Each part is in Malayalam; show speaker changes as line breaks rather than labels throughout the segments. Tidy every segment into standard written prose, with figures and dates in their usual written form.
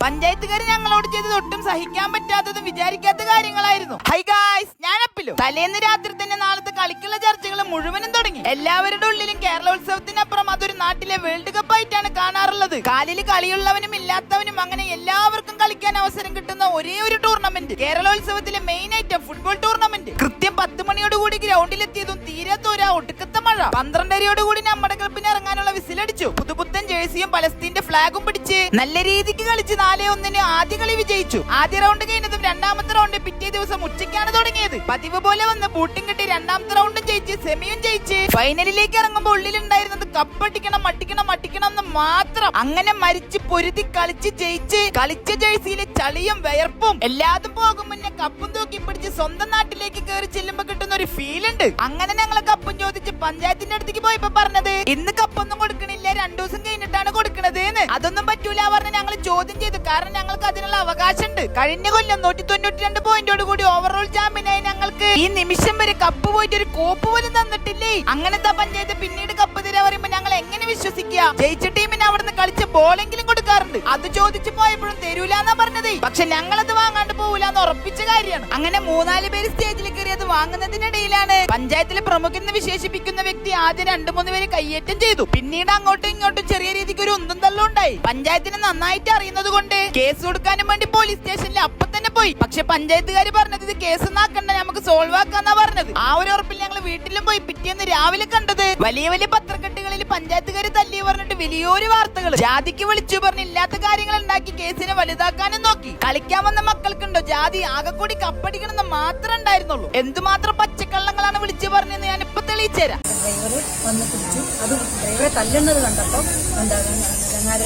പഞ്ചായത്തുകാർ ഞങ്ങളോട് ചെയ്തത് ഒട്ടും സഹിക്കാൻ പറ്റാത്തതും വിചാരിക്കാത്ത കാര്യങ്ങളായിരുന്നു. ഹൈ ഗായ്സ്, ഞാൻ അപ്പിലു. തലേന്ന് രാത്രി തന്നെ നാളത്തെ കളിക്കുള്ള ചർച്ചകൾ മുഴുവനും തുടങ്ങി. എല്ലാവരുടെ ഉള്ളിലും കേരളോത്സവത്തിനപ്പുറം അതൊരു നാട്ടിലെ വേൾഡ് കപ്പ് ആയിട്ടാണ് കാണാറുള്ളത്. കാലിൽ കളിയുള്ളവനും ഇല്ലാത്തവനും അങ്ങനെ എല്ലാവർക്കും കളിക്കാൻ അവസരം കിട്ടുന്ന ഒരേ ഒരു ടൂർണമെന്റ്, കേരളോത്സവത്തിലെ മെയിൻ ഐറ്റം ഫുട്ബോൾ ടൂർണമെന്റ്. കൃത്യം 10 മണിയോടുകൂടി ഗ്രൗണ്ടിലെത്തിയതും തീരെ തോരാ ഒടുക്കത്തെ മഴ. 12:30യോടുകൂടി നമ്മുടെ ക്ലബിന് ഇറങ്ങാനുള്ള വിസിലടിച്ചു. പുതുപുത്തൻ ജേഴ്സിയും പലസ്തീന്റെ ഫ്ലാഗും പിടിച്ച് നല്ല രീതിക്ക് കളിച്ച് 4-1 ആദ്യ കളി വിജയിച്ചു. ആദ്യ റൗണ്ട് കഴിഞ്ഞതും രണ്ടാമത്തെ റൗണ്ട് പിറ്റേ ദിവസം ഉച്ചയ്ക്കാണ് തുടങ്ങിയത്. പതിവ് പോലെ വന്ന് ബൂട്ടും കിട്ടി രണ്ടാമത്തെ റൗണ്ടും ജയിച്ച് സെമിയും ജയിച്ച് ഫൈനലിലേക്ക് ഇറങ്ങുമ്പോൾ ഉള്ളിലുണ്ടായിരുന്നത് കപ്പടിക്കണം അട്ടിക്കണം എന്ന് മാത്രം. അങ്ങനെ മരിച്ച് പൊരുതി കളിച്ച് ജയിച്ച് കളിച്ച ജേഴ്സിയിലെ ചളിയും വിയർപ്പും എല്ലാതും പോകും മുന്നേ കപ്പും തൂക്കി പിടിച്ച് സ്വന്തം നാട്ടിലേക്ക് കയറി ചെല്ലുമ്പോ കിട്ടുന്ന ഒരു ഫീൽ ഉണ്ട്. അങ്ങനെ ഞങ്ങളെ കപ്പും ചോദിച്ച് പഞ്ചായത്തിന്റെ അടുത്തേക്ക് പോയപ്പോ പറഞ്ഞത് ഇന്ന് കപ്പൊന്നും കൊടുക്കണില്ല, 2 ദിവസം കഴിഞ്ഞിട്ടാണ് കൊടുക്കണത് എന്ന്. അതൊന്നും പറ്റൂല പറഞ്ഞ് ഞങ്ങൾ ചോദ്യം ചെയ്തു. കാരണം ഞങ്ങൾക്ക് അതിനുള്ള അവകാശമുണ്ട്. കഴിഞ്ഞ കൊല്ലം 192 പോയിന്റോട് കൂടി ഓവറോൾ ചാമ്പ്യനായി ഞങ്ങൾക്ക് ഈ നിമിഷം വരെ കപ്പ് പോയിട്ട് ഒരു കോപ്പ് പോലും തന്നിട്ടില്ലേ. അങ്ങനത്തെ പഞ്ചായത്ത് പിന്നീട് കപ്പ് തരാ പറയുമ്പോ ഞങ്ങൾ എങ്ങനെ വിശ്വസിക്കുക? ജയിച്ച ടീമിന് അവിടുന്ന് കളിച്ച ബോളെങ്കിലും കൊടുക്കാറുണ്ട്. അത് ചോദിച്ചു പോയപ്പോഴും തരൂലെന്നാ പറഞ്ഞത്. പക്ഷെ ഞങ്ങളത് വാങ്ങാണ്ട് പോകൂലെന്ന് ഉറപ്പിച്ച കാര്യമാണ്. അങ്ങനെ 3-4 പേര് സ്റ്റേജിൽ കയറി അത് വാങ്ങുന്നതിനിടയിലാണ് പഞ്ചായത്തിലെ പ്രമുഖെന്ന് വിശേഷിപ്പിക്കുന്ന വ്യക്തി ആദ്യം 2-3 പേര് കയ്യേറ്റം ചെയ്തു. പിന്നീട് അങ്ങോട്ടും ഇങ്ങോട്ടും ചെറിയ രീതിക്ക് ഒരു ഉന്തും തള്ളും ഉണ്ടായി. പഞ്ചായത്തിന് നന്നായിട്ട് അറിയുന്നത് കൊണ്ട് കേസ് കൊടുക്കാനും വേണ്ടി പോലീസ് സ്റ്റേഷനിൽ അപ്പൊ തന്നെ പോയി. പക്ഷെ പഞ്ചായത്തുകാര് പറഞ്ഞത് ഇത് കേസ് നാക്കണ്ട, നമുക്ക് സോൾവ് ആക്കാന്നാ പറഞ്ഞത്. ആ ഒരു ഉറപ്പിൽ ഞങ്ങൾ വീട്ടിലും പോയി. പിറ്റേന്ന് രാവിലെ കണ്ടത് വലിയ വലിയ പത്രക്കെട്ടുകളിൽ പഞ്ചായത്തുകാര് തല്ലി പറഞ്ഞിട്ട് വലിയൊരു വാർത്തകൾ. ജാതിക്ക് വിളിച്ചു പറഞ്ഞ് ഇല്ലാത്ത കാര്യങ്ങൾ ഉണ്ടാക്കി കേസിനെ വലുതാക്കാനും നോക്കി. കളിക്കാൻ വന്ന മക്കൾക്കുണ്ടോ ജാതി? ആകെ കൂടി കപ്പടിക്കണമെന്ന് മാത്രമേ ഉണ്ടായിരുന്നുള്ളൂ. എന്തുമാത്രം പച്ചക്കള്ളങ്ങളാണ് വിളിച്ചു പറഞ്ഞതെന്ന് ഞാൻ ഇപ്പൊ തെളിയിച്ചുതരാം.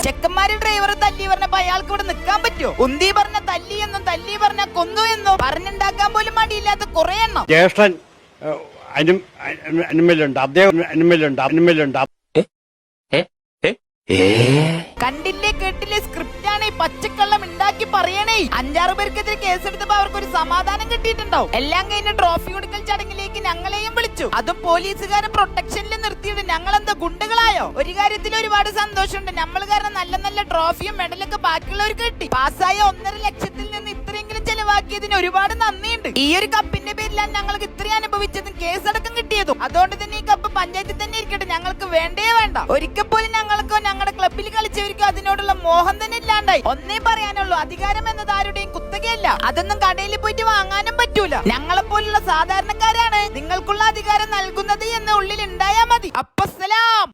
ചെക്കന്മാര് ഡ്രൈവറെ തല്ലി പറഞ്ഞപ്പോ അയാൾക്ക് ഇവിടെ നിൽക്കാൻ പറ്റുമോ? ഉന്തി പറഞ്ഞ തല്ലി എന്നും തല്ലി പറഞ്ഞ കൊന്നു എന്നും പറഞ്ഞുണ്ടാക്കാൻ പോലും മടിയില്ലാത്ത കുറെ എണ്ണം.
ജ്യേഷ്ഠൻ അനിമലുണ്ട്, അദ്ദേഹം അനിമലുണ്ട്.
കണ്ടില്ലേ കേട്ടില്ലേ, സ്ക്രിപ്റ്റ് ആണ്. പച്ചക്കള്ളം ഉണ്ടാക്കി പറയണേ. 5-6 പേർക്കെതിരെ കേസെടുത്തപ്പോ അവർക്ക് ഒരു സമാധാനം കിട്ടിയിട്ടുണ്ടാവും. എല്ലാം കഴിഞ്ഞ് ട്രോഫി കൊടുക്കൽ ചടങ്ങിലേക്ക് ഞങ്ങളെയും വിളിച്ചു. അതും പോലീസുകാരെ പ്രൊട്ടക്ഷനിൽ നിർത്തിയിട്ട് ഞങ്ങൾ എന്താ ഗുണ്ടകളായോ? ഒരു കാര്യത്തിൽ ഒരുപാട് സന്തോഷമുണ്ട്. നമ്മൾ കാരണം നല്ല നല്ല ട്രോഫിയും മെഡലൊക്കെ ബാക്കിയുള്ളവർക്ക് കിട്ടി. പാസ്സായ 1.5 ലക്ഷത്തിൽ നിന്ന് ഇത്രയെങ്കിലും ചെലവാക്കിയതിന് ഒരുപാട് നന്ദിയുണ്ട്. ഈ ഒരു കപ്പിന്റെ പേരിലാണ് ഞങ്ങൾക്ക് ഇത്രയും അനുഭവിച്ചതും കേസടക്കം കിട്ടിയതും. അതുകൊണ്ട് തന്നെ ഈ കപ്പ് പഞ്ചായത്തിൽ തന്നെ ഇരിക്കട്ടെ, ഞങ്ങൾക്ക് വേണ്ടേ വേണ്ട. ഒരിക്കൽ പോലും ഞങ്ങൾക്കോ ഞങ്ങളുടെ ക്ലബിൽ കളിച്ചവർക്കോ അതിനോടുള്ള മോഹം തന്നെ ഇല്ലാണ്ടായി. ഒന്നേ പറയാനുള്ളൂ, അധികാരം എന്നത് ആരുടെയും കുത്തകയല്ല. അതൊന്നും കടയിൽ പോയിട്ട് വാങ്ങാനും പറ്റൂല. ഞങ്ങളെ പോലുള്ള സാധാരണക്കാരാണ് നിങ്ങൾക്കുള്ള അധികാരം നൽകുന്നത് എന്ന് ഉള്ളിൽ ഉണ്ടായാ മതി. അപ്പൊ സലാം.